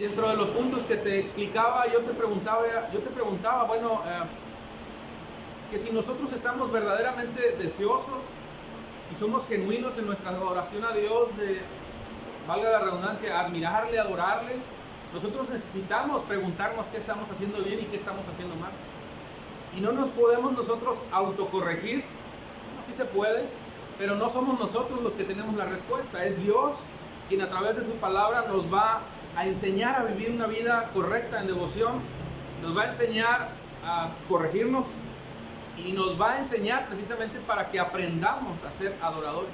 dentro de los puntos que te explicaba, yo te preguntaba, bueno, que si nosotros estamos verdaderamente deseosos y somos genuinos en nuestra adoración a Dios, de, valga la redundancia, admirarle, adorarle, nosotros necesitamos preguntarnos qué estamos haciendo bien y qué estamos haciendo mal. Y no nos podemos nosotros autocorregir, sí se puede, pero no somos nosotros los que tenemos la respuesta, es Dios quien a través de su palabra nos va a enseñar a vivir una vida correcta en devoción, nos va a enseñar a corregirnos y nos va a enseñar precisamente para que aprendamos a ser adoradores.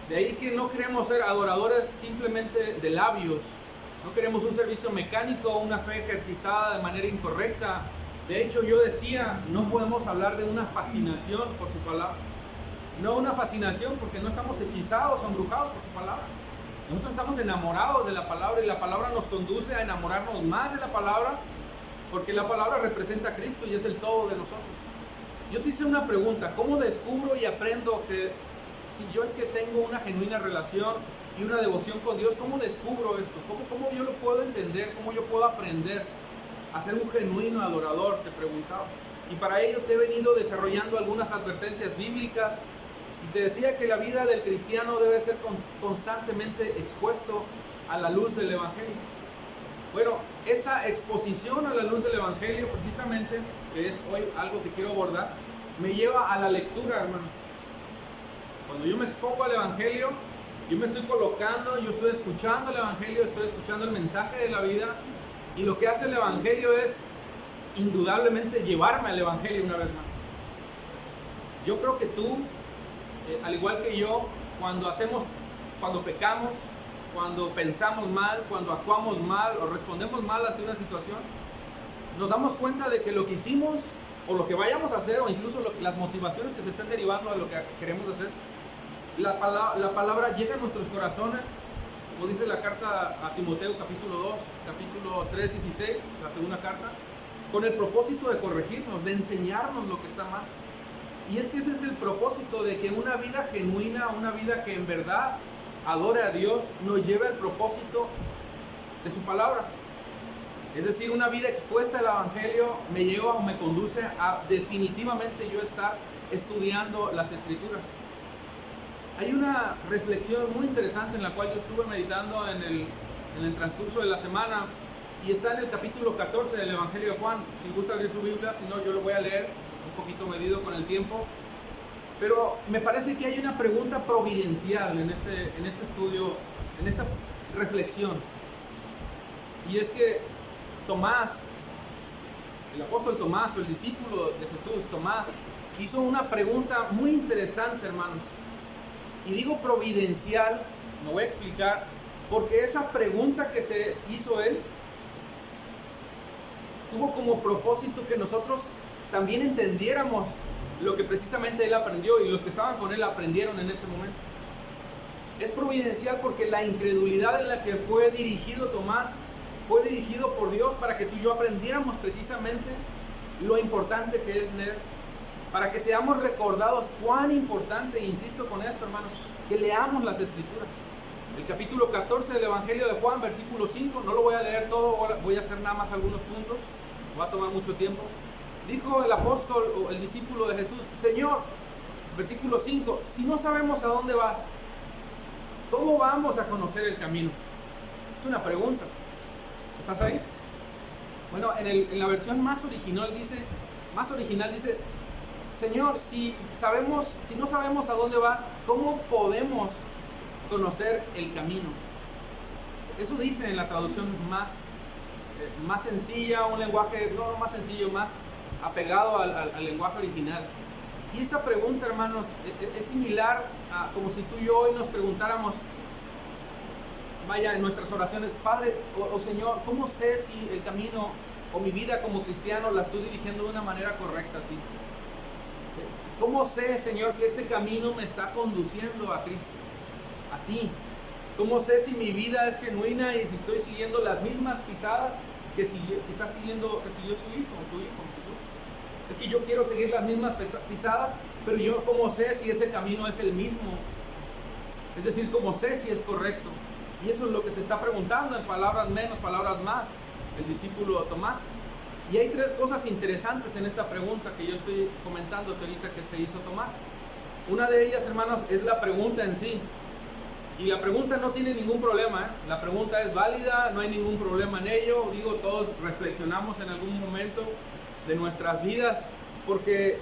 De ahí que no queremos ser adoradores simplemente de labios, no queremos un servicio mecánico, una fe ejercitada de manera incorrecta. De hecho, yo decía, no podemos hablar de una fascinación por su palabra. No una fascinación porque no estamos hechizados o embrujados por su palabra. Nosotros estamos enamorados de la palabra y la palabra nos conduce a enamorarnos más de la palabra porque la palabra representa a Cristo y es el todo de nosotros. Yo te hice una pregunta, ¿cómo descubro y aprendo que si yo es que tengo una genuina relación y una devoción con Dios, ¿cómo descubro esto? ¿Cómo yo lo puedo entender? ¿Cómo yo puedo aprender a ser un genuino adorador? Te preguntaba. Y para ello te he venido desarrollando algunas advertencias bíblicas. Y te decía que la vida del cristiano debe ser constantemente expuesto a la luz del Evangelio. Bueno, esa exposición a la luz del Evangelio, precisamente, que es hoy algo que quiero abordar, me lleva a la lectura, hermano. Cuando yo me expongo al Evangelio, yo me estoy colocando, yo estoy escuchando el Evangelio, estoy escuchando el mensaje de la vida, y lo que hace el Evangelio es, indudablemente, llevarme al Evangelio una vez más. Yo creo que tú, al igual que yo, cuando pecamos, cuando pensamos mal, cuando actuamos mal o respondemos mal ante una situación, nos damos cuenta de que lo que hicimos o lo que vayamos a hacer o incluso las motivaciones que se están derivando de lo que queremos hacer, la palabra llega a nuestros corazones, como dice la carta a Timoteo capítulo 2, capítulo 3, 16, la segunda carta, con el propósito de corregirnos, de enseñarnos lo que está mal. Y es que ese es el propósito de que una vida genuina, una vida que en verdad adore a Dios, nos lleve al propósito de su palabra. Es decir, una vida expuesta al Evangelio me lleva o me conduce a definitivamente yo estar estudiando las Escrituras. Hay una reflexión muy interesante en la cual yo estuve meditando en el transcurso de la semana y está en el capítulo 14 del Evangelio de Juan. Si gusta abrir su Biblia, si no yo lo voy a leer un poquito medido con el tiempo, pero me parece que hay una pregunta providencial en este estudio, en esta reflexión, y es que Tomás, el apóstol Tomás, o el discípulo de Jesús, Tomás, hizo una pregunta muy interesante, hermanos, y digo providencial, me voy a explicar, porque esa pregunta que se hizo él tuvo como propósito que nosotros también entendiéramos lo que precisamente él aprendió y los que estaban con él aprendieron en ese momento. Es providencial porque la incredulidad en la que fue dirigido Tomás fue dirigido por Dios para que tú y yo aprendiéramos precisamente lo importante que es leer, para que seamos recordados cuán importante, insisto con esto, hermanos, que leamos las Escrituras. El capítulo 14 del Evangelio de Juan, versículo 5, no lo voy a leer todo, voy a hacer nada más algunos puntos, va a tomar mucho tiempo. Dijo el apóstol o el discípulo de Jesús: Señor, versículo 5, si no sabemos a dónde vas, ¿cómo vamos a conocer el camino? Es una pregunta. ¿Estás ahí? Bueno, en la versión más original dice, Señor, si no sabemos a dónde vas, ¿cómo podemos conocer el camino? Eso dice en la traducción más sencilla, un lenguaje, no más sencillo, más apegado al lenguaje original. Y esta pregunta, hermanos, es similar a como si tú y yo hoy nos preguntáramos, vaya, en nuestras oraciones: Padre o Señor, ¿cómo sé si el camino o mi vida como cristiano la estoy dirigiendo de una manera correcta a ti? ¿Cómo sé, Señor, que este camino me está conduciendo a Cristo, a ti? ¿Cómo sé si mi vida es genuina y si estoy siguiendo las mismas pisadas que siguió su Hijo, tu Hijo Jesús? Es que yo quiero seguir las mismas pisadas, pero yo ¿cómo sé si ese camino es el mismo? Es decir, ¿cómo sé si es correcto? Y eso es lo que se está preguntando en palabras menos, palabras más, el discípulo Tomás. Y hay tres cosas interesantes en esta pregunta que yo estoy comentando ahorita que se hizo Tomás. Una de ellas, hermanos, es la pregunta en sí. Y la pregunta no tiene ningún problema, ¿eh? La pregunta es válida, no hay ningún problema en ello. Digo, todos reflexionamos en algún momento de nuestras vidas, porque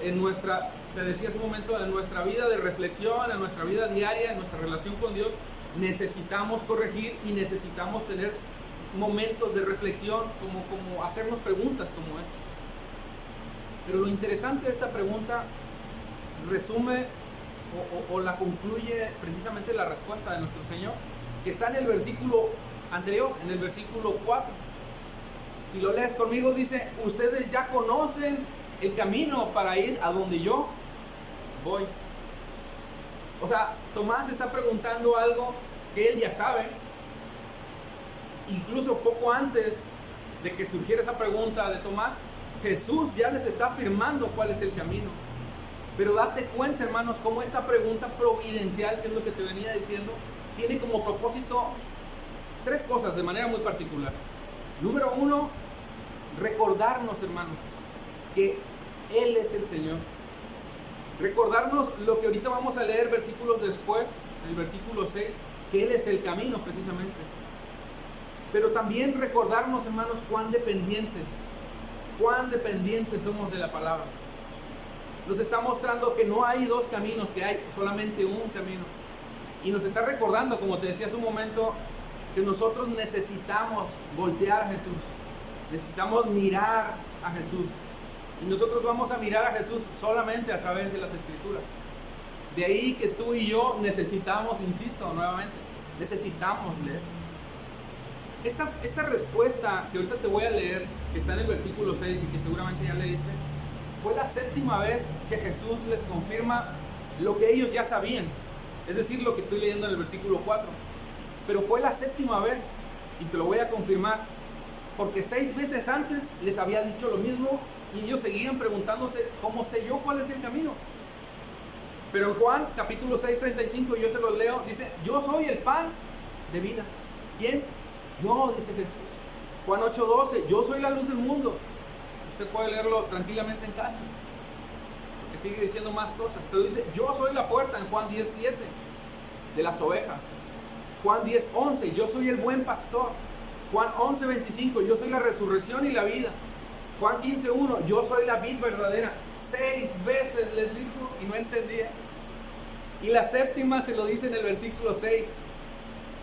te decía hace un momento, en nuestra vida de reflexión, en nuestra vida diaria, en nuestra relación con Dios, necesitamos corregir y necesitamos tener momentos de reflexión, como hacernos preguntas como esta. Pero lo interesante de esta pregunta resume o la concluye precisamente la respuesta de nuestro Señor, que está en el versículo anterior, en el versículo 4. Si lo lees conmigo, dice: ustedes ya conocen el camino para ir a donde yo voy. O sea, Tomás está preguntando algo que él ya sabe. Incluso poco antes de que surgiera esa pregunta de Tomás, Jesús ya les está afirmando cuál es el camino. Pero date cuenta, hermanos, cómo esta pregunta providencial, que es lo que te venía diciendo, tiene como propósito tres cosas de manera muy particular. Número uno, recordarnos, hermanos, que Él es el Señor. Recordarnos lo que ahorita vamos a leer versículos después, el versículo 6, que Él es el camino precisamente. Pero también recordarnos, hermanos, cuán dependientes somos de la palabra. Nos está mostrando que no hay dos caminos, que hay solamente un camino. Y nos está recordando, como te decía hace un momento, que nosotros necesitamos voltear a Jesús. Necesitamos mirar a Jesús. Y nosotros vamos a mirar a Jesús solamente a través de las Escrituras. De ahí que tú y yo necesitamos, insisto nuevamente, necesitamos leer. Esta respuesta que ahorita te voy a leer, que está en el versículo 6 y que seguramente ya leíste, fue la séptima vez que Jesús les confirma lo que ellos ya sabían. Es decir, lo que estoy leyendo en el versículo 4. Pero fue la séptima vez, y te lo voy a confirmar, porque 6 veces antes les había dicho lo mismo y ellos seguían preguntándose: ¿cómo sé yo cuál es el camino? Pero en Juan capítulo 6, 35, yo se los leo, dice: yo soy el pan de vida. ¿Quién? Yo, dice Jesús. Juan 8, 12, yo soy la luz del mundo. Usted puede leerlo tranquilamente en casa, porque sigue diciendo más cosas. Pero dice: yo soy la puerta, en Juan 10, 7, de las ovejas. Juan 10, 11, yo soy el buen pastor. Juan 11, 25, yo soy la resurrección y la vida. Juan 15, 1, yo soy la vid verdadera. 6 veces les dijo y no entendía. Y la séptima se lo dice en el versículo 6.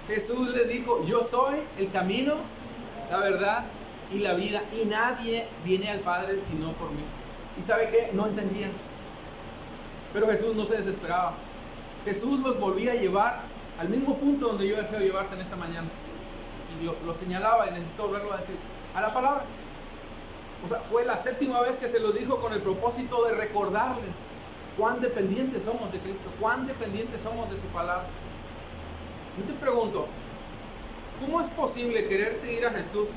Jesús les dijo: yo soy el camino, la verdad y la vida, y nadie viene al Padre sino por mí. ¿Y sabe qué? No entendían. Pero Jesús no se desesperaba. Jesús los volvía a llevar al mismo punto donde yo deseo llevarte en esta mañana. Y yo lo señalaba y necesito volverlo a decir: a la palabra. O sea, fue la séptima vez que se los dijo con el propósito de recordarles cuán dependientes somos de Cristo, cuán dependientes somos de su palabra. Yo te pregunto, ¿cómo es posible querer seguir a Jesús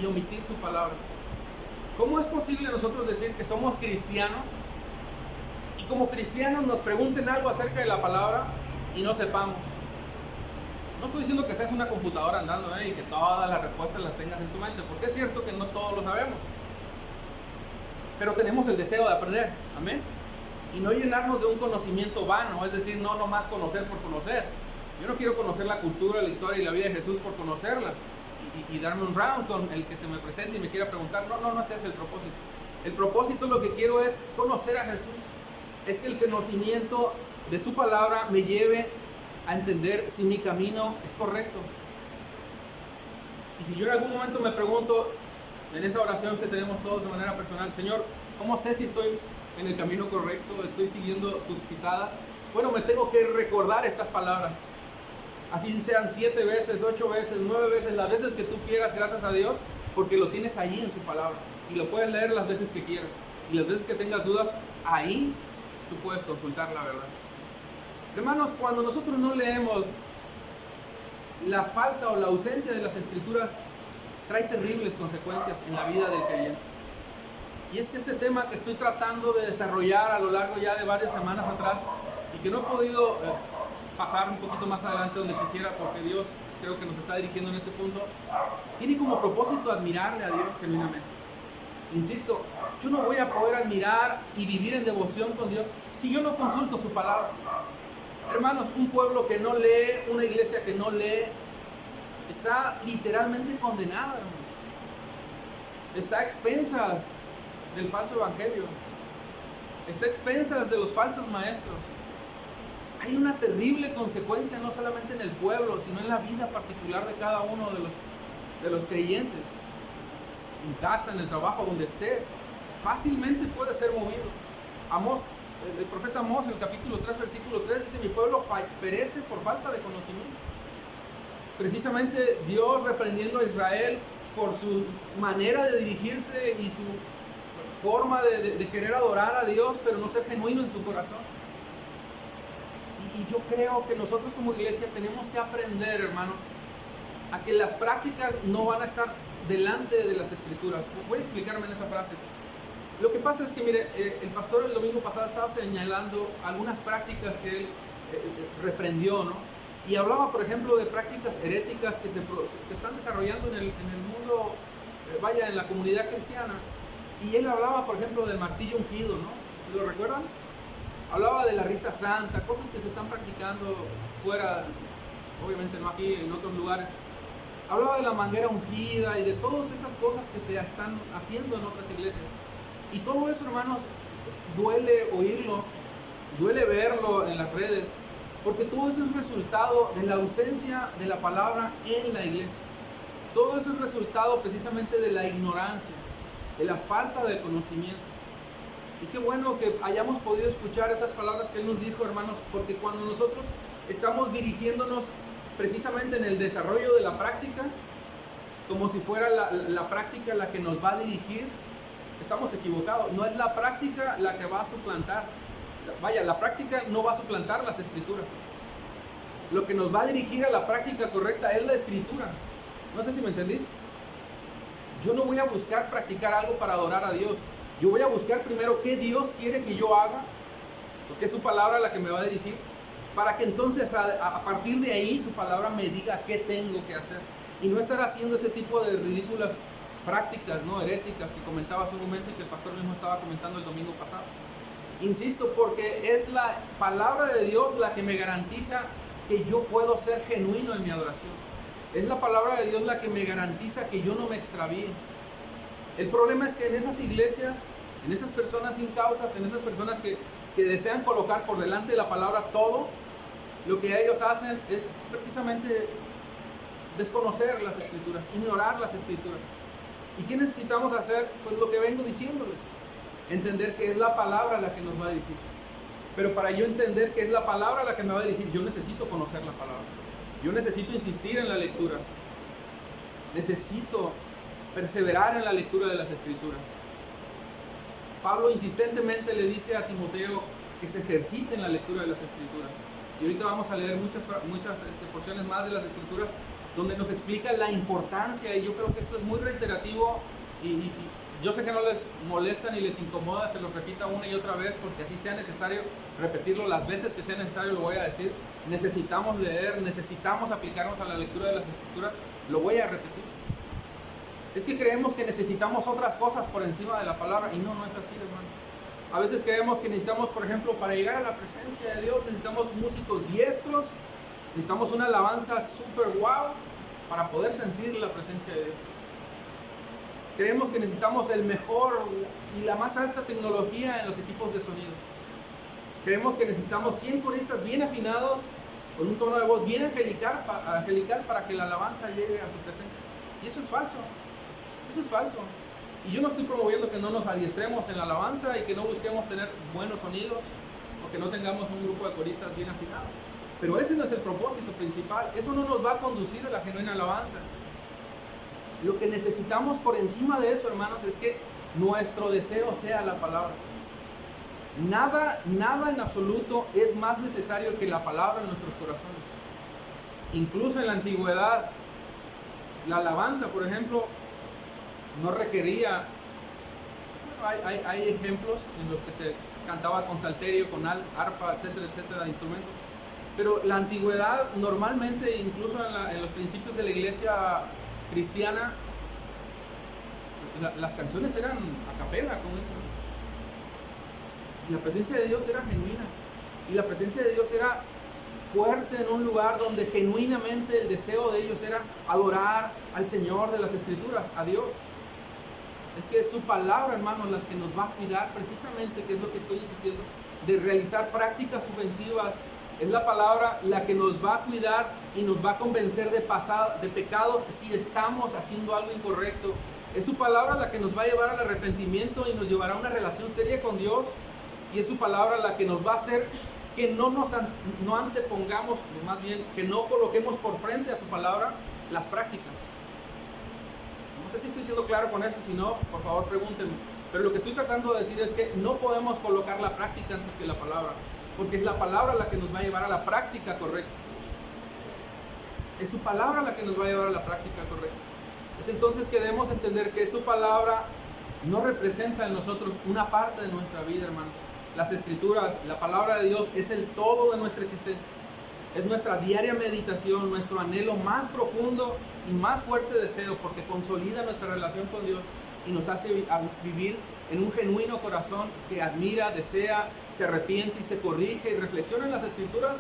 y omitir su palabra? ¿Cómo es posible nosotros decir que somos cristianos y como cristianos nos pregunten algo acerca de la palabra y no sepamos? No estoy diciendo que seas una computadora andando y que todas las respuestas las tengas en tu mente, porque es cierto que no todos lo sabemos. Pero tenemos el deseo de aprender, amén. Y no llenarnos de un conocimiento vano, es decir, no nomás conocer por conocer. Yo no quiero conocer la cultura, la historia y la vida de Jesús por conocerla y darme un round con el que se me presente y me quiera preguntar. No ese es el propósito. El propósito, lo que quiero es conocer a Jesús. Es que el conocimiento de su palabra me lleve a entender si mi camino es correcto. Y si yo en algún momento me pregunto, en esa oración que tenemos todos de manera personal: Señor, ¿cómo sé si estoy en el camino correcto? ¿Estoy siguiendo tus pisadas? Bueno, me tengo que recordar estas palabras. Así sean 7 veces, 8 veces, 9 veces, las veces que tú quieras, gracias a Dios, porque lo tienes ahí en su palabra. Y lo puedes leer las veces que quieras. Y las veces que tengas dudas, ahí tú puedes consultar la verdad. Hermanos, cuando nosotros no leemos, la falta o la ausencia de las Escrituras trae terribles consecuencias en la vida del creyente. Y es que este tema que estoy tratando de desarrollar a lo largo ya de varias semanas atrás y que no he podido pasar un poquito más adelante donde quisiera, porque Dios creo que nos está dirigiendo en este punto, tiene como propósito admirarle a Dios genuinamente. Insisto, yo no voy a poder admirar y vivir en devoción con Dios si yo no consulto su palabra. Hermanos, un pueblo que no lee, una iglesia que no lee, está literalmente condenada, hermano. Está a expensas del falso evangelio. Está a expensas de los falsos maestros. Hay una terrible consecuencia no solamente en el pueblo, sino en la vida particular de cada uno de los creyentes. En casa, en el trabajo, donde estés, fácilmente puede ser movido. Amós, el profeta Amós, en el capítulo 3, versículo 3, dice: mi pueblo perece por falta de conocimiento. Precisamente Dios reprendiendo a Israel por su manera de dirigirse y su forma de querer adorar a Dios, pero no ser genuino en su corazón. Y yo creo que nosotros como iglesia tenemos que aprender, hermanos, a que las prácticas no van a estar delante de las escrituras. Voy a explicarme en esa frase. Lo que pasa es que, mire, el pastor el domingo pasado estaba señalando algunas prácticas que él reprendió, ¿no? Y hablaba, por ejemplo, de prácticas heréticas que se están desarrollando en el mundo, en la comunidad cristiana. Y él hablaba, por ejemplo, del martillo ungido, ¿no? ¿Lo recuerdan? Hablaba de la risa santa, cosas que se están practicando fuera, obviamente no aquí, en otros lugares. Hablaba de la manguera ungida y de todas esas cosas que se están haciendo en otras iglesias. Y todo eso, hermanos, duele oírlo, duele verlo en las redes, porque todo eso es resultado de la ausencia de la palabra en la iglesia. Todo eso es resultado precisamente de la ignorancia, de la falta de conocimiento. Y qué bueno que hayamos podido escuchar esas palabras que Él nos dijo, hermanos, porque cuando nosotros estamos dirigiéndonos precisamente en el desarrollo de la práctica, como si fuera la práctica la que nos va a dirigir, estamos equivocados. No es la práctica la que va a suplantar. La práctica no va a suplantar las escrituras. Lo que nos va a dirigir a la práctica correcta es la escritura. No sé si me entendí. Yo no voy a buscar practicar algo para adorar a Dios. Yo voy a buscar primero qué Dios quiere que yo haga, porque es su palabra la que me va a dirigir, para que entonces a partir de ahí su palabra me diga qué tengo que hacer. Y no estar haciendo ese tipo de ridículas prácticas, ¿no? Heréticas que comentaba hace un momento y que el pastor mismo estaba comentando el domingo pasado. Insisto, porque es la palabra de Dios la que me garantiza que yo puedo ser genuino en mi adoración. Es la palabra de Dios la que me garantiza que yo no me extravíe. El problema es que en esas iglesias, en esas personas incautas, en esas personas que desean colocar por delante de la palabra todo, lo que ellos hacen es precisamente desconocer las escrituras, ignorar las escrituras. ¿Y qué necesitamos hacer? Pues lo que vengo diciéndoles. Entender que es la palabra la que nos va a dirigir. Pero para yo entender que es la palabra la que me va a dirigir, yo necesito conocer la palabra. Yo necesito insistir en la lectura. Necesito perseverar en la lectura de las escrituras. Pablo insistentemente le dice a Timoteo que se ejercite en la lectura de las escrituras. Y ahorita vamos a leer muchas porciones más de las escrituras donde nos explica la importancia, y yo creo que esto es muy reiterativo y yo sé que no les molesta ni les incomoda, se los repita una y otra vez porque así sea necesario repetirlo las veces que sea necesario, lo voy a decir. Necesitamos leer, necesitamos aplicarnos a la lectura de las escrituras, lo voy a repetir. Es que creemos que necesitamos otras cosas por encima de la palabra y no es así, hermano. A veces creemos que necesitamos, por ejemplo, para llegar a la presencia de Dios, necesitamos músicos diestros, necesitamos una alabanza super wow para poder sentir la presencia de Dios. Creemos que necesitamos el mejor y la más alta tecnología en los equipos de sonido. Creemos que necesitamos 100 coristas bien afinados, con un tono de voz bien angelical para que la alabanza llegue a su presencia. Y eso es falso. Eso es falso. Y yo no estoy promoviendo que no nos adiestremos en la alabanza y que no busquemos tener buenos sonidos o que no tengamos un grupo de coristas bien afinados. Pero ese no es el propósito principal. Eso no nos va a conducir a la genuina alabanza. Lo que necesitamos por encima de eso, hermanos, es que nuestro deseo sea la palabra. Nada en absoluto es más necesario que la palabra en nuestros corazones. Incluso en la antigüedad, la alabanza, por ejemplo, no requería. Hay ejemplos en los que se cantaba con salterio, con arpa, etcétera, etcétera, de instrumentos. Pero la antigüedad normalmente, incluso en los principios de la iglesia cristiana, las canciones eran a capela, como dicen. Y la presencia de Dios era genuina. Y la presencia de Dios era fuerte en un lugar donde genuinamente el deseo de ellos era adorar al Señor de las Escrituras, a Dios. Es que es su palabra, hermanos, las que nos va a cuidar precisamente, que es lo que estoy insistiendo, de realizar prácticas ofensivas. Es la palabra la que nos va a cuidar y nos va a convencer de pecados si estamos haciendo algo incorrecto. Es su palabra la que nos va a llevar al arrepentimiento y nos llevará a una relación seria con Dios. Y es su palabra la que nos va a hacer que no antepongamos, más bien que no coloquemos por frente a su palabra las prácticas. No sé si estoy siendo claro con eso, si no, por favor pregúntenme. Pero lo que estoy tratando de decir es que no podemos colocar la práctica antes que la palabra, porque es la palabra la que nos va a llevar a la práctica correcta. Es su palabra la que nos va a llevar a la práctica correcta. Es entonces que debemos entender que su palabra no representa en nosotros una parte de nuestra vida, hermanos. Las Escrituras, la palabra de Dios es el todo de nuestra existencia. Es nuestra diaria meditación, nuestro anhelo más profundo y más fuerte deseo, porque consolida nuestra relación con Dios y nos hace vivir en un genuino corazón que admira, desea, se arrepiente y se corrige y reflexiona en las Escrituras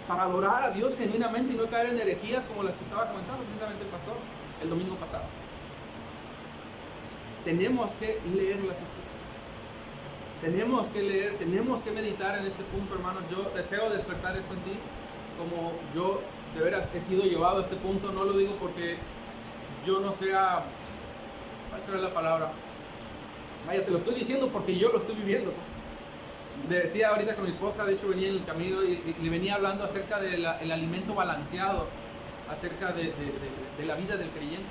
para adorar a Dios genuinamente y no caer en herejías como las que estaba comentando precisamente el pastor el domingo pasado. Tenemos que leer las Escrituras. Tenemos que leer, tenemos que meditar en este punto, hermanos. Yo deseo despertar esto en ti, como yo de veras he sido llevado a este punto. No lo digo porque yo no sea, ¿cuál será la palabra? Vaya, te lo estoy diciendo porque yo lo estoy viviendo, pues. Decía ahorita con mi esposa, de hecho venía en el camino y le venía hablando acerca del alimento balanceado, acerca de la vida del creyente.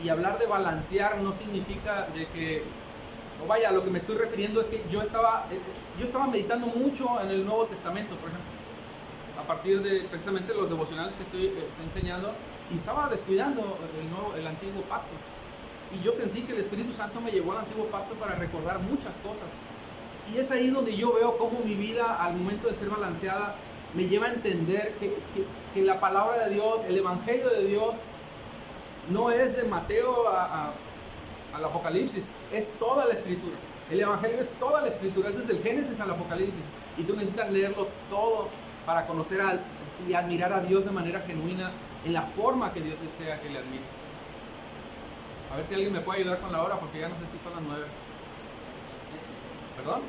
Y hablar de balancear no significa de que, o vaya, lo que me estoy refiriendo es que yo estaba meditando mucho en el Nuevo Testamento, por ejemplo, a partir de precisamente los devocionales que estoy enseñando, y estaba descuidando el Antiguo Pacto. Y yo sentí que el Espíritu Santo me llevó al Antiguo Pacto para recordar muchas cosas. Y es ahí donde yo veo cómo mi vida, al momento de ser balanceada, me lleva a entender que la palabra de Dios, el Evangelio de Dios, no es de Mateo al Apocalipsis, es toda la Escritura. El Evangelio es toda la Escritura, es desde el Génesis al Apocalipsis. Y tú necesitas leerlo todo para conocer y admirar a Dios de manera genuina, en la forma que Dios desea que le admires. A ver si alguien me puede ayudar con la hora, porque ya no sé si son las 9. ¿Perdón?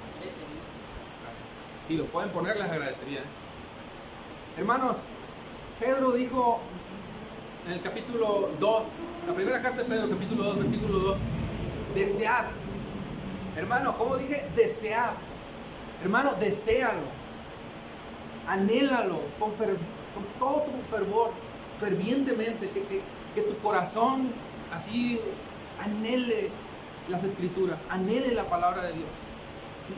Gracias. Si lo pueden poner, les agradecería. Hermanos, Pedro dijo en el capítulo 2, la primera carta de Pedro, capítulo 2, versículo 2, desead. Hermano, ¿cómo dije? Desead. Hermano, deséalo. Anhélalo con todo tu fervor, fervientemente, que tu corazón así anhele las Escrituras, anhele la palabra de Dios.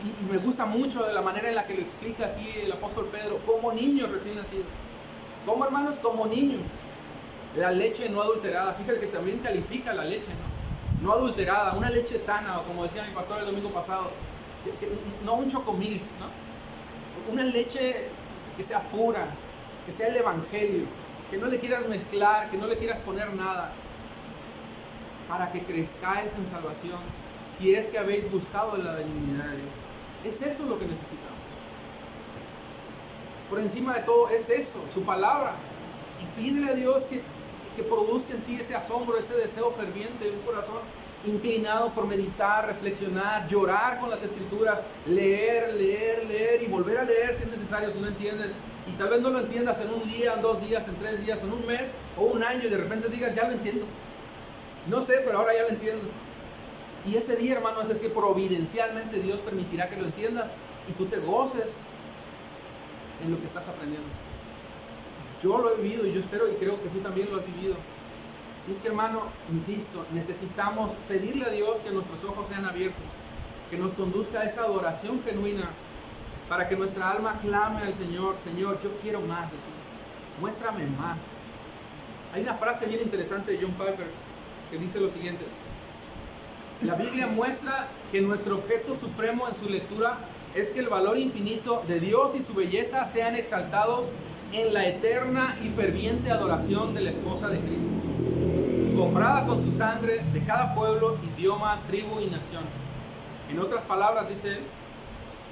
Y me gusta mucho de la manera en la que lo explica aquí el apóstol Pedro, como niños recién nacidos. ¿Cómo, hermanos? Como niños. La leche no adulterada, fíjate que también califica la leche, ¿no? No adulterada, una leche sana, o como decía mi pastor el domingo pasado, no un chocomil, ¿no? Una leche que sea pura, que sea el Evangelio, que no le quieras mezclar, que no le quieras poner nada, para que crezcáis en salvación, si es que habéis gustado de la benignidad de Dios. Es eso lo que necesitamos. Por encima de todo es eso, su palabra. Y pídele a Dios que produzca en ti ese asombro, ese deseo ferviente de un corazón inclinado por meditar, reflexionar, llorar con las Escrituras, leer y volver a leer si es necesario, si no entiendes. Y tal vez no lo entiendas en un día, en 2 días, en 3 días, en un mes o un año, y de repente digas, ya lo entiendo. No sé, pero ahora ya lo entiendo. Y ese día, hermanos, es que providencialmente Dios permitirá que lo entiendas y tú te goces en lo que estás aprendiendo. Yo lo he vivido y yo espero y creo que tú también lo has vivido. Y es que, hermano, insisto, necesitamos pedirle a Dios que nuestros ojos sean abiertos, que nos conduzca a esa adoración genuina, para que nuestra alma clame al Señor: Señor, yo quiero más de ti, muéstrame más. Hay una frase bien interesante de John Piper que dice lo siguiente: la Biblia muestra que nuestro objeto supremo en su lectura es que el valor infinito de Dios y su belleza sean exaltados en la eterna y ferviente adoración de la esposa de Cristo, comprada con su sangre de cada pueblo, idioma, tribu y nación. En otras palabras, dice él,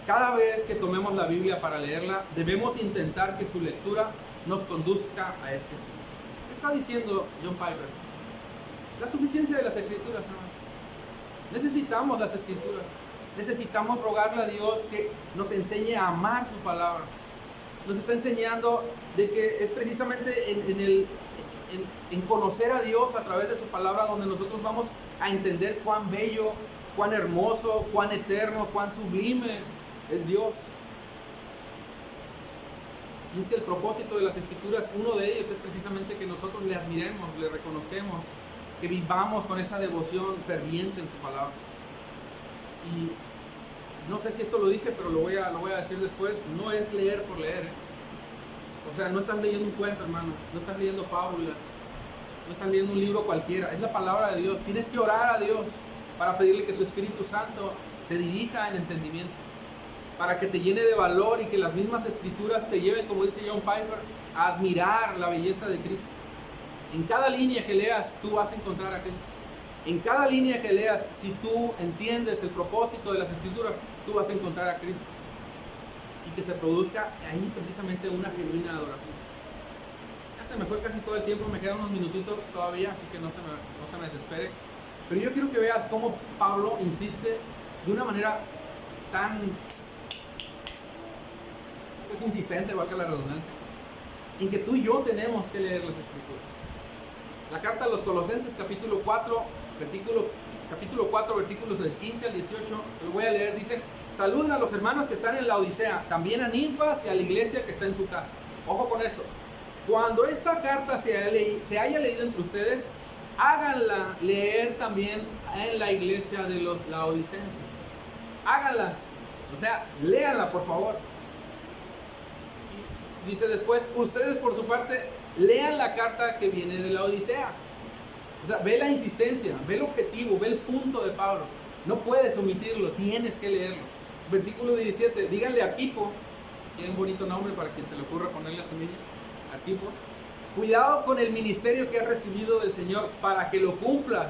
cada vez que tomemos la Biblia para leerla, debemos intentar que su lectura nos conduzca a este fin. ¿Qué está diciendo John Piper? La suficiencia de las Escrituras, hermano. Necesitamos las Escrituras. Necesitamos rogarle a Dios que nos enseñe a amar su palabra. Nos está enseñando de que es precisamente en conocer a Dios a través de su palabra donde nosotros vamos a entender cuán bello, cuán hermoso, cuán eterno, cuán sublime es Dios. Y es que el propósito de las Escrituras, uno de ellos es precisamente que nosotros le admiremos, le reconozcamos, que vivamos con esa devoción ferviente en su palabra. Y no sé si esto lo dije, pero lo voy a decir después, no es leer por leer, ¿eh? O sea, no estás leyendo un cuento, hermanos, no estás leyendo fábulas, no estás leyendo un libro cualquiera, es la palabra de Dios. Tienes que orar a Dios para pedirle que su Espíritu Santo te dirija en entendimiento, para que te llene de valor y que las mismas Escrituras te lleven, como dice John Piper, a admirar la belleza de Cristo. En cada línea que leas, tú vas a encontrar a Cristo. En cada línea que leas, si tú entiendes el propósito de las Escrituras, tú vas a encontrar a Cristo. Y que se produzca ahí precisamente una genuina adoración. Ya se me fue casi todo el tiempo, me quedan unos minutitos todavía, así que no se me desespere. Pero yo quiero que veas cómo Pablo insiste de una manera tan insistente, valga la redundancia, en que tú y yo tenemos que leer las Escrituras. La carta a los Colosenses, capítulo 4, versículos del 15 al 18, lo voy a leer, dice: saluden a los hermanos que están en la Odisea, también a Ninfas y a la iglesia que está en su casa. Ojo con esto, cuando esta carta se haya leído entre ustedes, háganla leer también en la iglesia de los laodicenses. Háganla, o sea, léanla por favor. Y dice después, ustedes por su parte, lean la carta que viene de la Odisea. O sea, ve la insistencia, ve el objetivo, ve el punto de Pablo. No puedes omitirlo, tienes que leerlo. Versículo 17, díganle a Arquipo, tiene un bonito nombre para quien se le ocurra ponerle a semillas, Arquipo, cuidado con el ministerio que has recibido del Señor para que lo cumplas.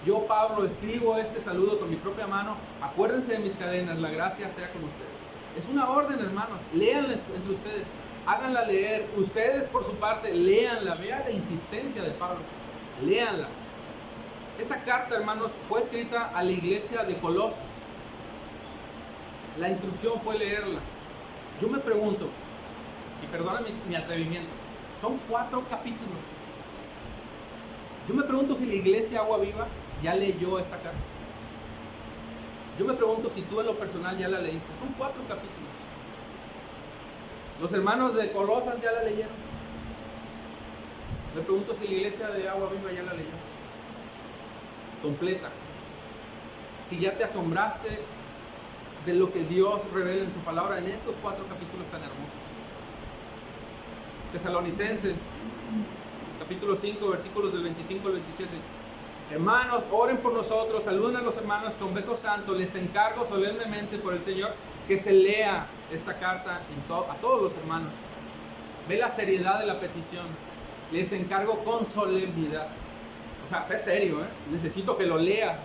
Yo, Pablo, escribo este saludo con mi propia mano. Acuérdense de mis cadenas, la gracia sea con ustedes. Es una orden, hermanos, léanla entre ustedes, háganla leer. Ustedes, por su parte, léanla, vean la insistencia de Pablo. Léanla. Esta carta, hermanos, fue escrita a la iglesia de Colosas. La instrucción fue leerla. Yo me pregunto, y perdona mi atrevimiento, son 4 capítulos. Yo me pregunto si la iglesia Agua Viva ya leyó esta carta. Yo me pregunto si tú en lo personal ya la leíste. Son 4 capítulos. Los hermanos de Colosas ya la leyeron. Me pregunto si la iglesia de Agua Viva ya la leyó completa. Si ya te asombraste de lo que Dios revela en su palabra en estos 4 capítulos tan hermosos. Tesalonicenses, capítulo 5, versículos del 25 al 27. Hermanos, oren por nosotros, saluden a los hermanos con besos santos. Les encargo solemnemente por el Señor que se lea esta carta a todos los hermanos. Ve la seriedad de la petición. Les encargo con solemnidad. O sea, sé serio, necesito que lo leas.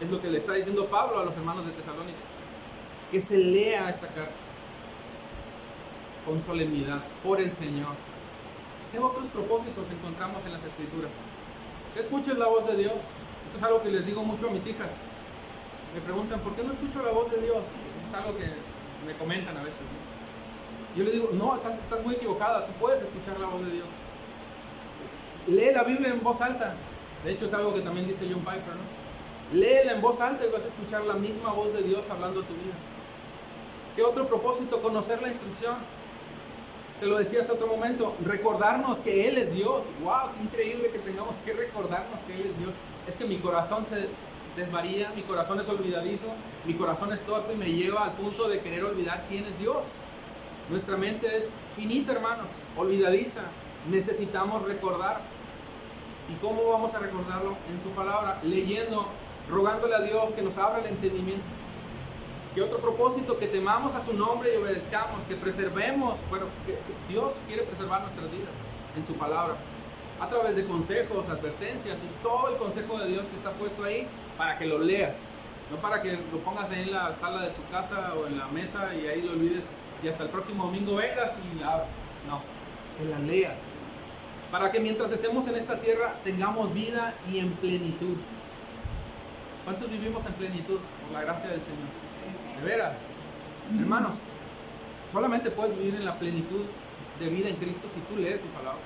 Es lo que le está diciendo Pablo a los hermanos de Tesalónica. Que se lea esta carta con solemnidad por el Señor. ¿Qué otros propósitos encontramos en las Escrituras? Que escuches la voz de Dios. Esto es algo que les digo mucho a mis hijas. Me preguntan, ¿por qué no escucho la voz de Dios? Es algo que me comentan a veces. Yo les digo, no, estás muy equivocada. Tú puedes escuchar la voz de Dios. Lee la Biblia en voz alta. De hecho, es algo que también dice John Piper, ¿no? Léela en voz alta y vas a escuchar la misma voz de Dios hablando a tu vida. ¿Qué otro propósito? Conocer la instrucción. Te lo decía hace otro momento, recordarnos que Él es Dios. ¡Wow! ¡Qué increíble que tengamos que recordarnos que Él es Dios! Es que mi corazón se desvaría, mi corazón es olvidadizo, mi corazón es torpe y me lleva al punto de querer olvidar quién es Dios. Nuestra mente es finita, hermanos, olvidadiza. Necesitamos recordar. ¿Y cómo vamos a recordarlo? En su palabra, leyendo, rogándole a Dios que nos abra el entendimiento. ¿Qué otro propósito? Que temamos a su nombre y obedezcamos, que preservemos, bueno, que Dios quiere preservar nuestras vidas en su palabra, a través de consejos, advertencias y todo el consejo de Dios que está puesto ahí para que lo leas, no para que lo pongas ahí en la sala de tu casa o en la mesa y ahí lo olvides y hasta el próximo domingo vengas y la abras. No, que la leas, para que mientras estemos en esta tierra tengamos vida y en plenitud. ¿Cuántos vivimos en plenitud? Por la gracia del Señor. De veras, hermanos, solamente puedes vivir en la plenitud de vida en Cristo si tú lees su palabra.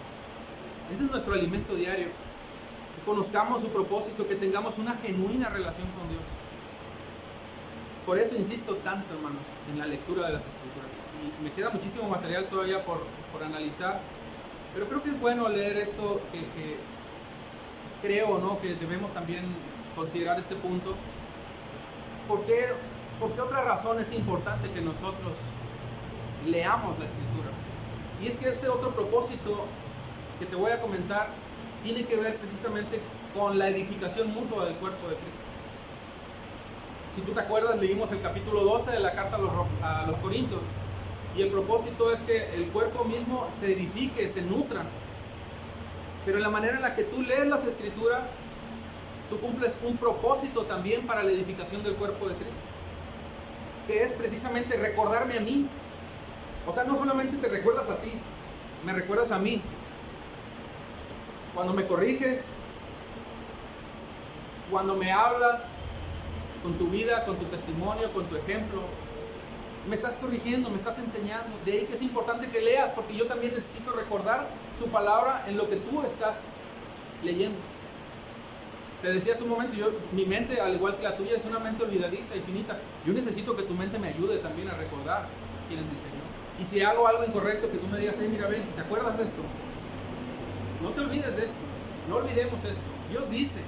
Ese es nuestro alimento diario. Que conozcamos su propósito, que tengamos una genuina relación con Dios. Por eso insisto tanto, hermanos, en la lectura de las Escrituras. Y me queda muchísimo material todavía por analizar, pero creo que es bueno leer esto, que creo, ¿no?, que debemos también considerar este punto. ¿Por qué otra razón es importante que nosotros leamos la Escritura? Y es que este otro propósito que te voy a comentar tiene que ver precisamente con la edificación mutua del cuerpo de Cristo. Si tú te acuerdas, leímos el capítulo 12 de la carta a los Corintios, y el propósito es que el cuerpo mismo se edifique, se nutra. Pero en la manera en la que tú lees las Escrituras, tú cumples un propósito también para la edificación del cuerpo de Cristo, que es precisamente recordarme a mí. O sea, no solamente te recuerdas a ti, me recuerdas a mí. Cuando me corriges, cuando me hablas, con tu vida, con tu testimonio, con tu ejemplo, me estás corrigiendo, me estás enseñando. De ahí que es importante que leas, porque yo también necesito recordar su palabra en lo que tú estás leyendo. Te decía hace un momento, mi mente, al igual que la tuya, es una mente olvidadiza y finita. Yo necesito que tu mente me ayude también a recordar quién es mi Señor. Y si hago algo incorrecto, que tú me digas, mira, ven, ¿te acuerdas de esto? No te olvides de esto, no olvidemos esto. Dios dice.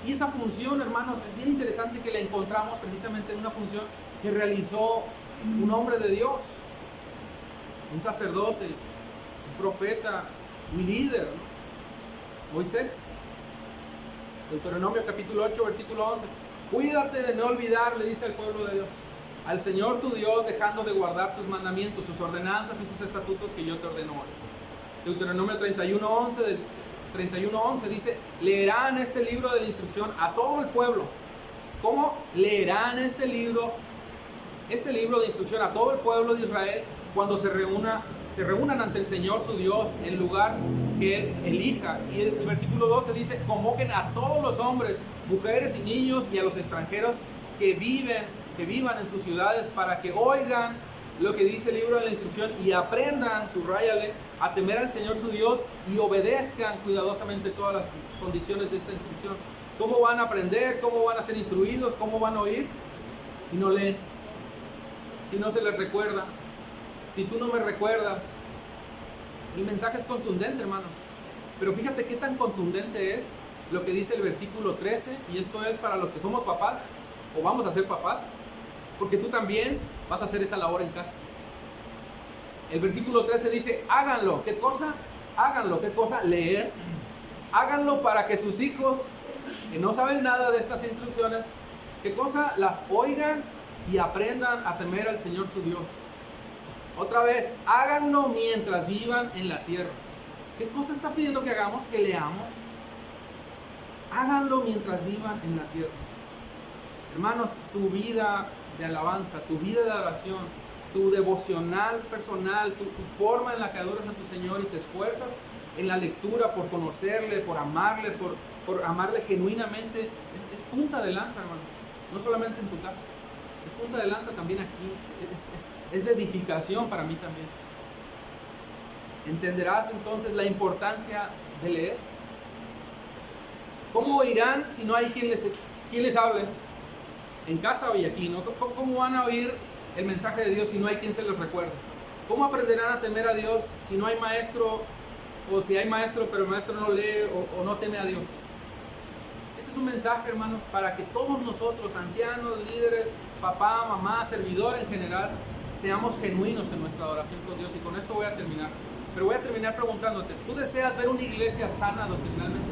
Y esa función, hermanos, es bien interesante que la encontramos precisamente en una función que realizó un hombre de Dios, un sacerdote, un profeta, un líder, ¿no? Moisés. Deuteronomio capítulo 8, versículo 11. Cuídate de no olvidar, le dice al pueblo de Dios, al Señor tu Dios, dejando de guardar sus mandamientos, sus ordenanzas y sus estatutos que yo te ordeno hoy. Deuteronomio 31:11 dice, leerán este libro de la instrucción a todo el pueblo. ¿Cómo leerán este libro de instrucción a todo el pueblo de Israel cuando se reúnan ante el Señor su Dios en lugar que Él elija? Y el versículo 12 dice, convoquen a todos los hombres, mujeres y niños y a los extranjeros que vivan en sus ciudades para que oigan lo que dice el libro de la instrucción y aprendan, subráyale, a temer al Señor su Dios y obedezcan cuidadosamente todas las condiciones de esta instrucción. ¿Cómo van a aprender? ¿Cómo van a ser instruidos? ¿Cómo van a oír? Si no leen, si no se les recuerda, si tú no me recuerdas. El mensaje es contundente, hermanos, pero fíjate qué tan contundente es lo que dice el versículo 13, y esto es para los que somos papás o vamos a ser papás, porque tú también vas a hacer esa labor en casa. El versículo 13 dice, háganlo. ¿Qué cosa? Háganlo. ¿Qué cosa? Leer. Háganlo para que sus hijos, que no saben nada de estas instrucciones, ¿qué cosa? Las oigan y aprendan a temer al Señor su Dios. Otra vez, háganlo mientras vivan en la tierra. ¿Qué cosa está pidiendo que hagamos? Que leamos. Háganlo mientras vivan en la tierra. Hermanos, tu vida de alabanza, tu vida de oración, tu devocional personal, tu forma en la que adoras a tu Señor y te esfuerzas en la lectura por conocerle, por amarle, por amarle genuinamente, es punta de lanza, hermanos. No solamente en tu casa, es punta de lanza también aquí, es de edificación para mí también. ¿Entenderás entonces la importancia de leer? ¿Cómo oirán si no hay quien les hable? En casa y aquí, ¿no? ¿Cómo van a oír el mensaje de Dios si no hay quien se los recuerde? ¿Cómo aprenderán a temer a Dios si no hay maestro, o si hay maestro pero el maestro no lee o no teme a Dios? Este es un mensaje, hermanos, para que todos nosotros, ancianos, líderes, papá, mamá, servidor en general, seamos genuinos en nuestra adoración con Dios. Y con esto voy a terminar. Pero voy a terminar preguntándote, ¿tú deseas ver una iglesia sana doctrinalmente?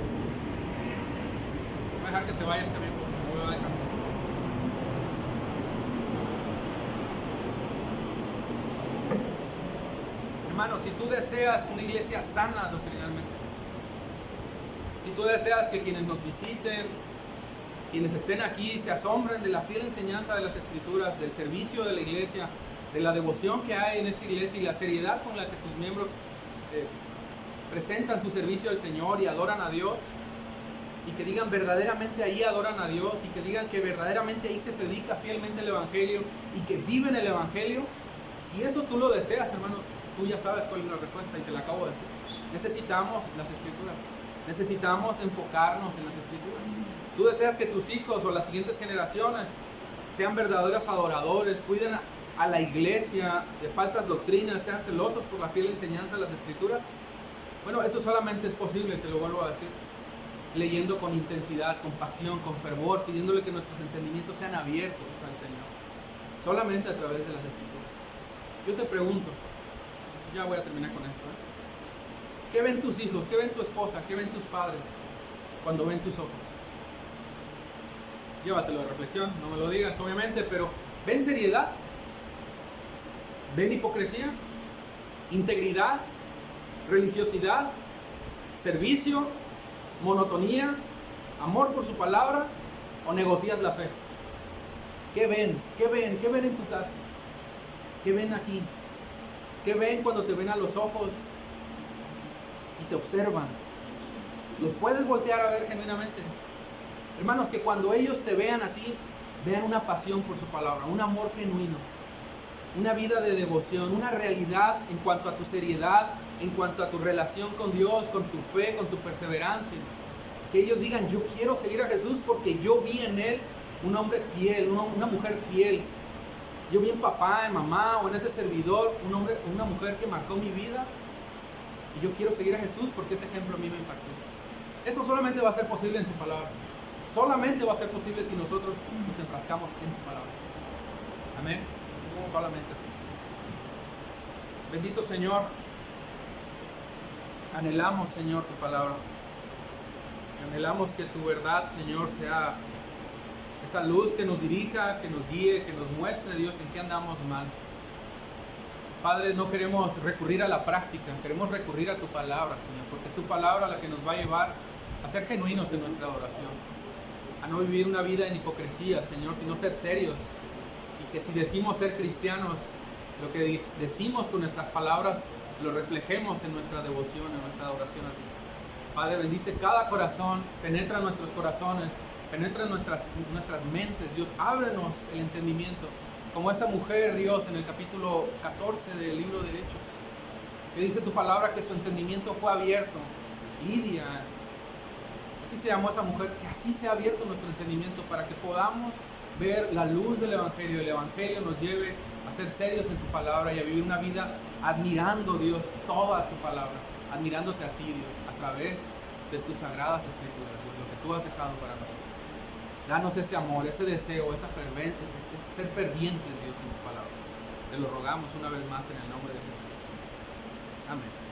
Voy a dejar que se vaya el camión, no me voy a dejar. Hermano, si tú deseas una iglesia sana doctrinalmente, si tú deseas que quienes nos visiten, quienes estén aquí, se asombren de la fiel enseñanza de las Escrituras, del servicio de la iglesia, de la devoción que hay en esta iglesia y la seriedad con la que sus miembros presentan su servicio al Señor y adoran a Dios, y que digan verdaderamente ahí adoran a Dios, y que digan que verdaderamente ahí se predica fielmente el Evangelio y que viven el Evangelio, si eso tú lo deseas, hermano, tú ya sabes cuál es la respuesta y te la acabo de decir. Necesitamos las Escrituras, necesitamos enfocarnos en las Escrituras. Tú deseas que tus hijos o las siguientes generaciones sean verdaderos adoradores, cuiden a la iglesia de falsas doctrinas, sean celosos por la fiel enseñanza de las Escrituras. Bueno, eso solamente es posible, te lo vuelvo a decir, leyendo con intensidad, con pasión, con fervor, pidiéndole que nuestros entendimientos sean abiertos al Señor, solamente a través de las Escrituras. Yo te pregunto, ya voy a terminar con esto, ¿qué ven tus hijos? ¿Qué ven tu esposa? ¿Qué ven tus padres cuando ven tus ojos? Llévatelo de reflexión, no me lo digas obviamente, pero ¿ven seriedad? ¿Ven hipocresía? ¿Integridad? ¿Religiosidad? ¿Servicio? ¿Monotonía? ¿Amor por su palabra? ¿O negocias la fe? ¿Qué ven? ¿Qué ven? ¿Qué ven en tu casa? ¿Qué ven aquí? ¿Qué ven cuando te ven a los ojos y te observan? ¿Los puedes voltear a ver genuinamente? Hermanos, que cuando ellos te vean a ti, vean una pasión por su palabra, un amor genuino, una vida de devoción, una realidad en cuanto a tu seriedad, en cuanto a tu relación con Dios, con tu fe, con tu perseverancia. Que ellos digan, yo quiero seguir a Jesús porque yo vi en Él un hombre fiel, una mujer fiel. Yo vi en papá, en mamá o en ese servidor un hombre, una mujer que marcó mi vida. Y yo quiero seguir a Jesús porque ese ejemplo a mí me impactó. Eso solamente va a ser posible en su palabra. Solamente va a ser posible si nosotros nos enfrascamos en su palabra. Amén. Solamente así. Bendito Señor. Anhelamos, Señor, tu palabra. Anhelamos que tu verdad, Señor, sea esa luz que nos dirija, que nos guíe, que nos muestre, Dios, en qué andamos mal. Padre, no queremos recurrir a la práctica, queremos recurrir a tu palabra, Señor, porque es tu palabra la que nos va a llevar a ser genuinos en nuestra adoración, a no vivir una vida en hipocresía, Señor, sino ser serios, y que si decimos ser cristianos, lo que decimos con nuestras palabras, lo reflejemos en nuestra devoción, en nuestra adoración a ti. Padre, bendice cada corazón, penetra nuestros corazones, penetra nuestras mentes, Dios, ábrenos el entendimiento, como esa mujer, Dios, en el capítulo 14 del libro de Hechos, que dice tu palabra que su entendimiento fue abierto. Lidia, así se llamó esa mujer, que así sea abierto nuestro entendimiento para que podamos ver la luz del Evangelio. El Evangelio nos lleve a ser serios en tu palabra y a vivir una vida admirando, Dios, toda tu palabra, admirándote a ti, Dios, a través de tus sagradas Escrituras, Dios, lo que tú has dejado para nosotros. Danos ese amor, ese deseo, esa ser fervientes, Dios, en tu palabra. Te lo rogamos una vez más en el nombre de Jesús. Amén.